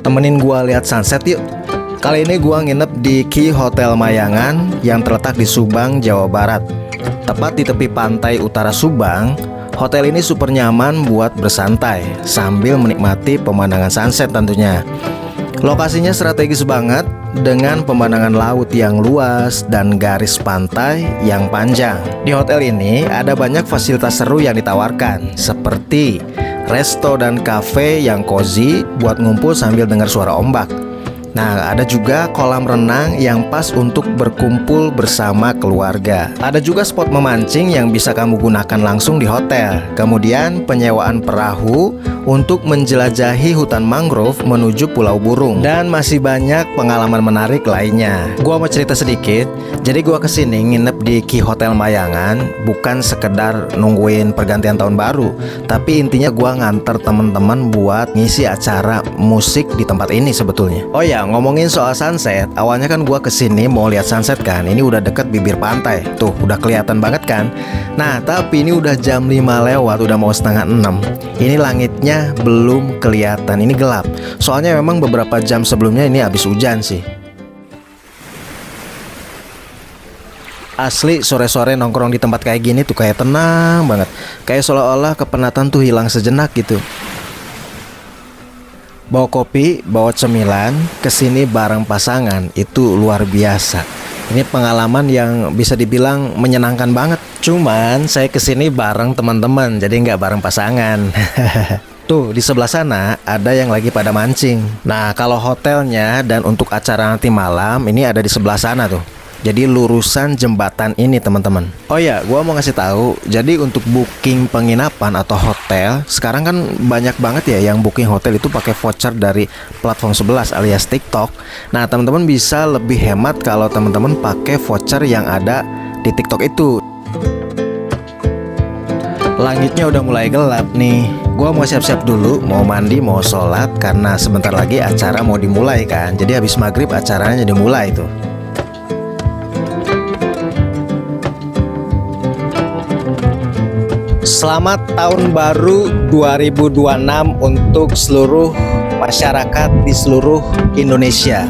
temenin gua lihat sunset yuk. Kali ini gua nginep di Ki Hotel Mayangan yang terletak di Subang, Jawa Barat. Tepat di tepi pantai utara Subang, hotel ini super nyaman buat bersantai sambil menikmati pemandangan sunset tentunya. Lokasinya strategis banget dengan pemandangan laut yang luas dan garis pantai yang panjang. Di hotel ini ada banyak fasilitas seru yang ditawarkan, seperti resto dan kafe yang cozy buat ngumpul sambil dengar suara ombak. Nah, ada juga kolam renang yang pas untuk berkumpul bersama keluarga. Ada juga spot memancing yang bisa kamu gunakan langsung di hotel. Kemudian penyewaan perahu untuk menjelajahi hutan mangrove menuju Pulau Burung. Dan masih banyak pengalaman menarik lainnya. Gua mau cerita sedikit. Jadi gua kesini nginep di Ki Hotel Mayangan bukan sekedar nungguin pergantian tahun baru, tapi intinya gua nganter temen-temen buat ngisi acara musik di tempat ini sebetulnya. Oh ya, ngomongin soal sunset, awalnya kan gua kesini mau lihat sunset kan. Ini udah deket bibir pantai. Tuh, udah kelihatan banget kan. Nah, tapi ini udah jam 5 lewat, udah mau setengah 6. Ini langitnya belum kelihatan, ini gelap. Soalnya memang beberapa jam sebelumnya ini habis hujan sih. Asli sore-sore nongkrong di tempat kayak gini tuh kayak tenang banget. Kayak seolah-olah kepenatan tuh hilang sejenak gitu. Bawa kopi, bawa cemilan, kesini bareng pasangan, itu luar biasa. Ini pengalaman yang bisa dibilang menyenangkan banget. Cuman saya kesini bareng teman-teman, jadi nggak bareng pasangan. Tuh di sebelah sana ada yang lagi pada mancing. Nah kalau hotelnya dan untuk acara nanti malam ini ada di sebelah sana tuh. Jadi lurusan jembatan ini teman-teman. Oh ya, gua mau ngasih tahu. Jadi untuk booking penginapan atau hotel, sekarang kan banyak banget ya yang booking hotel itu pakai voucher dari platform 11 alias TikTok. Nah, teman-teman bisa lebih hemat kalau teman-teman pakai voucher yang ada di TikTok itu. Langitnya udah mulai gelap nih. Gua mau siap-siap dulu, mau mandi, mau sholat karena sebentar lagi acara mau dimulai kan. Jadi habis maghrib acaranya dimulai tuh. Selamat tahun baru 2026 untuk seluruh masyarakat di seluruh Indonesia.